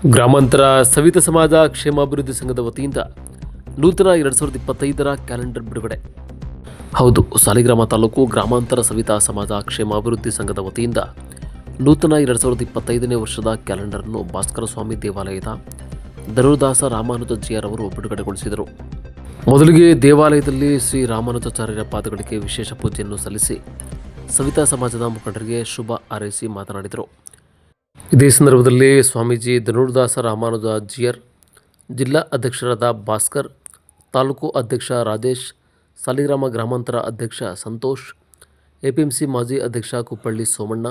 ಗ್ರಾಮಾಂತರ ಸವಿತ ಸಮಾಜ ಕ್ಷೇಮಾಭಿವೃದ್ಧಿ ಸಂಘದ ವತಿಯಿಂದ ನೂತನ 2025ರ ಕ್ಯಾಲೆಂಡರ್ ಬಿಡುಗಡೆ. ಹೌದು, ಸಾಲಿಗ್ರಾಮ ತಾಲೂಕು ಗ್ರಾಮಾಂತರ ಸವಿತಾ ಸಮಾಜ ಕ್ಷೇಮಾಭಿವೃದ್ಧಿ ಸಂಘದ ವತಿಯಿಂದ ನೂತನ 2025ನೇ ವರ್ಷದ ಕ್ಯಾಲೆಂಡರನ್ನು ಭಾಸ್ಕರ ಸ್ವಾಮಿ ದೇವಾಲಯದ ಧನುರ್ದಾಸ ರಾಮಾನುಜಾಚಾರ್ಯರವರು ಬಿಡುಗಡೆಗೊಳಿಸಿದರು. ಮೊದಲಿಗೆ ದೇವಾಲಯದಲ್ಲಿ ಶ್ರೀ ರಾಮಾನುಜಾಚಾರ್ಯರ ಪಾದಗಳಿಗೆ ವಿಶೇಷ ಪೂಜೆಯನ್ನು ಸಲ್ಲಿಸಿ ಸವಿತಾ ಸಮಾಜದ ಮುಖಂಡರಿಗೆ ಶುಭ ಹಾರೈಸಿ ಮಾತನಾಡಿದರು. ಇದೇ ಸಂದರ್ಭದಲ್ಲಿ ಸ್ವಾಮೀಜಿ ಧನುರ್ದಾಸ ರಾಮಾನುಜಾಚಾರ್ಯರ್, ಜಿಲ್ಲಾ ಅಧ್ಯಕ್ಷರಾದ ಭಾಸ್ಕರ್, ತಾಲೂಕು ಅಧ್ಯಕ್ಷ ರಾಜೇಶ್, ಸಾಲಿಗ್ರಾಮ ಗ್ರಾಮಾಂತರ ಅಧ್ಯಕ್ಷ ಸಂತೋಷ್, ಎಪಿಎಂಸಿ ಮಾಜಿ ಅಧ್ಯಕ್ಷ ಕುಪ್ಪಳ್ಳಿ ಸೋಮಣ್ಣ,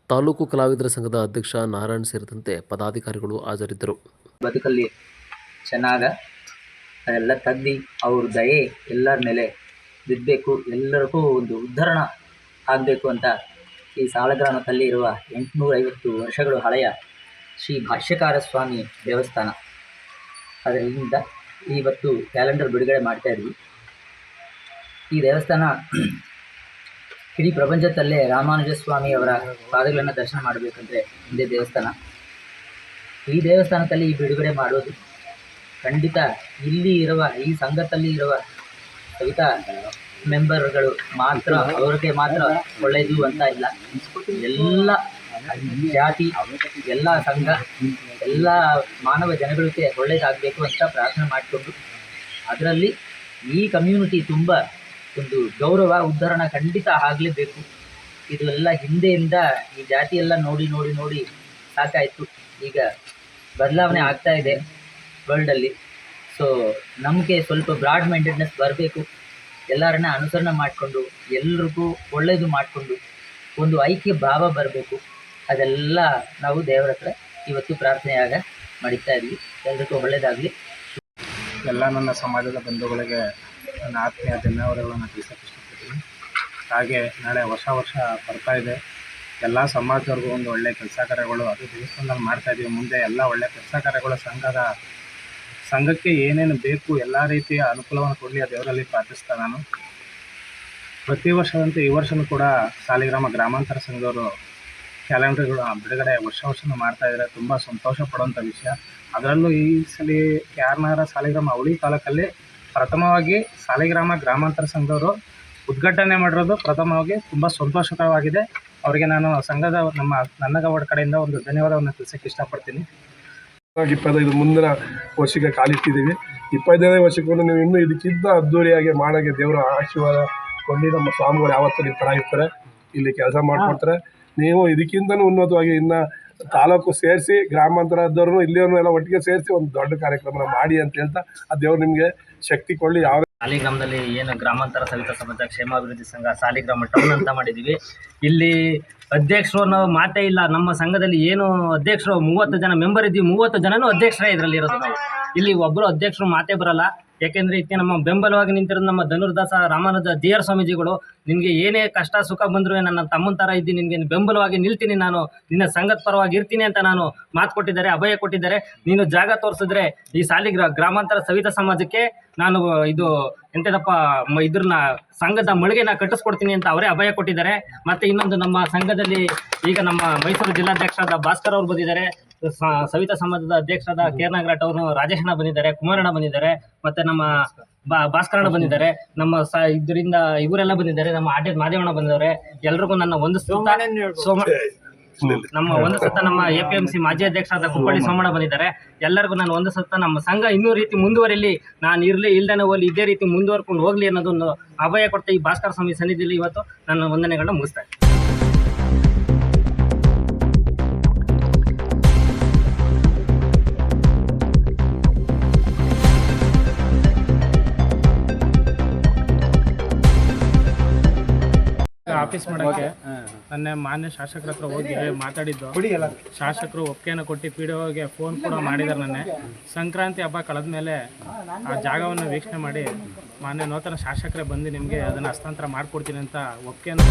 ತಾಲೂಕು ಕಲಾವಿದರ ಸಂಘದ ಅಧ್ಯಕ್ಷ ನಾರಾಯಣ್ ಸೇರಿದಂತೆ ಪದಾಧಿಕಾರಿಗಳು ಹಾಜರಿದ್ದರು. ಬದುಕಲ್ಲಿ ಚೆನ್ನಾಗ ಅದೆಲ್ಲ ತಗ್ಗಿ ಅವ್ರ ದಯೆ ಎಲ್ಲರ ಮೇಲೆ ಬಿದ್ದಬೇಕು, ಎಲ್ಲರಿಗೂ ಒಂದು ಉದ್ಧರಣ ಆಗಬೇಕು ಅಂತ ಈ ಸಾಲಗ್ರಾಮದಲ್ಲಿ ಇರುವ 850 ವರ್ಷಗಳು ಹಳೆಯ ಶ್ರೀ ಭಾಷ್ಯಕಾರ ಸ್ವಾಮಿ ದೇವಸ್ಥಾನ, ಅದರಿಂದ ಇವತ್ತು ಕ್ಯಾಲೆಂಡರ್ ಬಿಡುಗಡೆ ಮಾಡ್ತಾ ಇದ್ವಿ. ಈ ದೇವಸ್ಥಾನ ಇಡೀ ಪ್ರಪಂಚದಲ್ಲೇ ರಾಮಾನುಜ ಸ್ವಾಮಿ ಅವರ ಪಾದಗಳನ್ನು ದರ್ಶನ ಮಾಡಬೇಕಂದ್ರೆ ಇದೇ ದೇವಸ್ಥಾನ. ಈ ದೇವಸ್ಥಾನದಲ್ಲಿ ಈ ಬಿಡುಗಡೆ ಮಾಡೋದು ಖಂಡಿತ ಇಲ್ಲಿ ಇರುವ ಈ ಸಂಘದಲ್ಲಿ ಇರುವ ಸವಿತಾ ಮೆಂಬರ್ಗಳು ಮಾತ್ರ, ಅವ್ರಿಗೆ ಮಾತ್ರ ಒಳ್ಳೆಯದು ಅಂತ ಇಲ್ಲ, ಎಲ್ಲ ಜಾತಿ, ಎಲ್ಲ ಸಂಘ, ಎಲ್ಲ ಮಾನವ ಜನಗಳಿಗೆ ಒಳ್ಳೆಯದಾಗಬೇಕು ಅಂತ ಪ್ರಾರ್ಥನೆ ಮಾಡಿಕೊಂಡು, ಅದರಲ್ಲಿ ಈ ಕಮ್ಯುನಿಟಿ ತುಂಬ ಒಂದು ಗೌರವ ಉದ್ಧರಣ ಖಂಡಿತ ಆಗಲೇಬೇಕು. ಇದೆಲ್ಲ ಹಿಂದೆಯಿಂದ ಈ ಜಾತಿ ಎಲ್ಲ ನೋಡಿ ನೋಡಿ ನೋಡಿ ಸಾಕಾಯಿತು. ಈಗ ಬದಲಾವಣೆ ಆಗ್ತಾ ಇದೆ ವರ್ಲ್ಡಲ್ಲಿ. ಸೊ ನಮಗೆ ಸ್ವಲ್ಪ ಬ್ರಾಡ್ ಮೈಂಡೆಡ್ನೆಸ್ ಬರಬೇಕು, ಎಲ್ಲರನ್ನ ಅನುಸರಣೆ ಮಾಡಿಕೊಂಡು ಎಲ್ರಿಗೂ ಒಳ್ಳೆಯದು ಮಾಡಿಕೊಂಡು ಒಂದು ಐಕ್ಯ ಭಾವ ಬರಬೇಕು. ಅದೆಲ್ಲ ನಾವು ದೇವರ ಹತ್ರ ಇವತ್ತು ಪ್ರಾರ್ಥನೆಯಾಗ ಮಾಡಿತಾ ಇದ್ವಿ. ಎಲ್ರಿಗೂ ಒಳ್ಳೆಯದಾಗಲಿ. ಎಲ್ಲ ನನ್ನ ಸಮಾಜದ ಬಂಧುಗಳಿಗೆ ನನ್ನ ಆತ್ಮೀಯ ಧನ್ಯವಾದಗಳನ್ನು ತಿಳಿಸೋಕ್ಕೆ ಇಷ್ಟಪಡ್ತೀನಿ. ಹಾಗೆ ನಾಳೆ ಹೊಸ ವರ್ಷ ಬರ್ತಾ ಇದೆ. ಎಲ್ಲ ಸಮಾಜದವ್ರಿಗೂ ಒಂದು ಒಳ್ಳೆಯ ಕೆಲಸ ಕಾರ್ಯಗಳು ಅದು ದೇವಸ್ಥಾನದಲ್ಲಿ ಮಾಡ್ತಾಯಿದ್ದೀವಿ. ಮುಂದೆ ಎಲ್ಲ ಒಳ್ಳೆಯ ಕೆಲಸ ಕಾರ್ಯಗಳು ಸಂಘಕ್ಕೆ ಏನೇನು ಬೇಕು ಎಲ್ಲ ರೀತಿಯ ಅನುಕೂಲವನ್ನು ಕೊಡಲಿ ಆ ದೇವರಲ್ಲಿ ಪ್ರಾರ್ಥಿಸ್ತಾ ನಾನು. ಪ್ರತಿ ವರ್ಷದಂತೆ ಈ ವರ್ಷವೂ ಕೂಡ ಸಾಲಿಗ್ರಾಮ ಗ್ರಾಮಾಂತರ ಸಂಘದವರು ಕ್ಯಾಲೆಂಡರ್ಗಳು ಬಿಡುಗಡೆ ವರ್ಷವೂ ಮಾಡ್ತಾಯಿದ್ದಾರೆ. ತುಂಬ ಸಂತೋಷ ಪಡುವಂಥ ವಿಷಯ. ಅದರಲ್ಲೂ ಈ ಸಲ ಕ್ಯಾರ್ನಾರ ಸಾಲಿಗ್ರಾಮ ಅವಳಿ ತಾಲೂಕಲ್ಲಿ ಪ್ರಥಮವಾಗಿ ಸಾಲಿಗ್ರಾಮ ಗ್ರಾಮಾಂತರ ಸಂಘದವರು ಉದ್ಘಾಟನೆ ಮಾಡಿರೋದು ಪ್ರಥಮವಾಗಿ ತುಂಬ ಸಂತೋಷಕರವಾಗಿದೆ. ಅವರಿಗೆ ನಾನು ಸಂಘದ ನನ್ನ ಗೌಡ ಕಡೆಯಿಂದ ಒಂದು ಧನ್ಯವಾದವನ್ನು ತಿಳಿಸೋಕ್ಕೆ ಇಷ್ಟಪಡ್ತೀನಿ. 25 ಮುಂದಿನ ವರ್ಷಕ್ಕೆ ಕಾಲಿಟ್ಟಿದ್ದೀವಿ. 25ನೇ ವರ್ಷಕ್ಕೂ ನೀವು ಇನ್ನೂ ಇದಕ್ಕಿಂತ ಅದ್ದೂರಿಯಾಗಿ ಮಾಡೋಕ್ಕೆ ದೇವರ ಆಶೀರ್ವಾದ ಕೊಂಡು ನಮ್ಮ ಸ್ವಾಮಿಗಳು ಯಾವತ್ತೂ ನಿಮ್ಮ ಪರ ಇಲ್ಲಿ ಕೆಲಸ ಮಾಡಿಕೊಡ್ತಾರೆ. ನೀವು ಇದಕ್ಕಿಂತಲೂ ಉನ್ನತವಾಗಿ ಇನ್ನು ತಾಲೂಕು ಸೇರಿಸಿ ಗ್ರಾಮಾಂತರದವ್ರನ್ನೂ ಇಲ್ಲಿಯವ್ರನ್ನೂ ಎಲ್ಲ ಒಟ್ಟಿಗೆ ಸೇರಿಸಿ ಒಂದು ದೊಡ್ಡ ಕಾರ್ಯಕ್ರಮ ಮಾಡಿ ಅಂತ ಹೇಳ್ತಾ ಆ ದೇವ್ರು ನಿಮಗೆ ಶಕ್ತಿ ಕೊಡಲಿ. ಯಾವ ಸಾಲಿಗ್ರಾಮದಲ್ಲಿ ಏನು ಗ್ರಾಮಾಂತರ ಸವಿತಾ ಸಮಾಜ ಕ್ಷೇಮಾಭಿವೃದ್ಧಿ ಸಂಘ ಸಾಲಿಗ್ರಾಮ ಟೌನ್ ಅಂತ ಮಾಡಿದ್ದೀವಿ. ಇಲ್ಲಿ ಅಧ್ಯಕ್ಷರು ಅನ್ನೋ ಮಾತೇ ಇಲ್ಲ. ನಮ್ಮ ಸಂಘದಲ್ಲಿ ಏನು ಅಧ್ಯಕ್ಷರು 30 ಜನ ಮೆಂಬರ್ ಇದ್ದೀವಿ, 30 ಜನನೂ ಅಧ್ಯಕ್ಷರೇ ಇದರಲ್ಲಿ ಇರೋದು. ನಾವು ಇಲ್ಲಿ ಒಬ್ಬರು ಅಧ್ಯಕ್ಷರು ಮಾತೇ ಬರಲ್ಲ. ಯಾಕೆಂದರೆ ಇದಕ್ಕೆ ನಮ್ಮ ಬೆಂಬಲವಾಗಿ ನಿಂತಿರೋದು ನಮ್ಮ ಧನುರ್ದಾಸ ರಾಮಾನುಜಾಚಾರ್ಯ ಸ್ವಾಮೀಜಿಗಳು. ನಿನಗೆ ಏನೇ ಕಷ್ಟ ಸುಖ ಬಂದರೂ ನನ್ನ ತಮ್ಮನ ಥರ ಇದ್ದೀನಿ, ನಿನಗೆ ಬೆಂಬಲವಾಗಿ ನಿಲ್ತೀನಿ, ನಾನು ನಿನ್ನ ಸಂಘದ ಪರವಾಗಿ ಇರ್ತೀನಿ ಅಂತ ನಾನು ಮಾತು ಕೊಟ್ಟಿದ್ದಾರೆ, ಅಭಯ ಕೊಟ್ಟಿದ್ದಾರೆ. ನೀನು ಜಾಗ ತೋರಿಸಿದ್ರೆ ಈ ಗ್ರಾಮಾಂತರ ಸವಿತಾ ಸಮಾಜಕ್ಕೆ ನಾನು ಇದು ಎಂತದಪ್ಪ ಇದ್ರನ್ನ ಸಂಘದ ಮಳಿಗೆನ ಕಟ್ಟಿಸ್ಕೊಡ್ತೀನಿ ಅಂತ ಅವರೇ ಅಭಯ ಕೊಟ್ಟಿದ್ದಾರೆ. ಮತ್ತು ಇನ್ನೊಂದು ನಮ್ಮ ಸಂಘದಲ್ಲಿ ಈಗ ನಮ್ಮ ಮೈಸೂರು ಜಿಲ್ಲಾಧ್ಯಕ್ಷರಾದ ಭಾಸ್ಕರ್ ಅವರು ಬಂದಿದ್ದಾರೆ, ಸವಿತಾ ಸಮಾಜದ ಅಧ್ಯಕ್ಷರಾದ ಕೇರ್ನಾಗರಾಟ್ ಅವರು, ರಾಜೇಶಣ್ಣ ಬಂದಿದ್ದಾರೆ, ಕುಮಾರಣ್ಣ ಬಂದಿದ್ದಾರೆ, ಮತ್ತು ನಮ್ಮ ಭಾಸ್ಕರಣ್ಣ ಬಂದಿದ್ದಾರೆ, ನಮ್ಮ ಇದರಿಂದ ಇವರೆಲ್ಲ ಬಂದಿದ್ದಾರೆ, ನಮ್ಮ ಆಡ್ಯದ ಮಾದೇವಣ್ಣ ಬಂದಿದ್ದಾರೆ. ಎಲ್ರಿಗೂ ನನ್ನ ಒಂದು ನಮ್ಮ ಎಪಿಎಂಸಿ ಮಾಜಿ ಅಧ್ಯಕ್ಷರಾದ ಕುಪ್ಪಳ್ಳಿ ಸೋಮಣ್ಣ ಬಂದಿದ್ದಾರೆ. ಎಲ್ಲರಿಗೂ ನಾನು ಒಂದು ಸತ್ತ ನಮ್ಮ ಸಂಘ ಇನ್ನೂ ರೀತಿ ಮುಂದುವರಿಲಿ, ನಾನು ಇರಲಿ ಇಲ್ದೇನೆ ಹೋಗಲಿ, ಇದೇ ರೀತಿ ಮುಂದುವರ್ಕೊಂಡು ಹೋಗಲಿ ಅನ್ನೋದೊಂದು ಅಭಯ ಕೊಡ್ತಾ ಈ ಭಾಸ್ಕರ ಸ್ವಾಮಿ ಸನ್ನಿಧಿಯಲ್ಲಿ ಇವತ್ತು ನನ್ನ ವಂದನೆಗಳನ್ನ ಮುಗಿಸ್ತಾ ಇದ್ದೀನಿ. ಆಫೀಸ್ ಮಾಡೋಕ್ಕೆ ನನ್ನ ಮಾನ್ಯ ಶಾಸಕರ ಹತ್ರ ಹೋಗಿ ಮಾತಾಡಿದ್ದು. ಶಾಸಕರು ಒಪ್ಪಿಗೆಯನ್ನು ಕೊಟ್ಟು PDOಗೆ ಫೋನ್ ಕೂಡ ಮಾಡಿದ್ದಾರೆ. ನನ್ನ ಸಂಕ್ರಾಂತಿ ಹಬ್ಬ ಕಳೆದ ಮೇಲೆ ಆ ಜಾಗವನ್ನು ವೀಕ್ಷಣೆ ಮಾಡಿ ಮಾನ್ಯ ನೂತನ ಶಾಸಕರೇ ಬಂದು ನಿಮಗೆ ಅದನ್ನು ಹಸ್ತಾಂತರ ಮಾಡಿಕೊಡ್ತೀನಿ ಅಂತ ಒಪ್ಪಿಗೆಯನ್ನು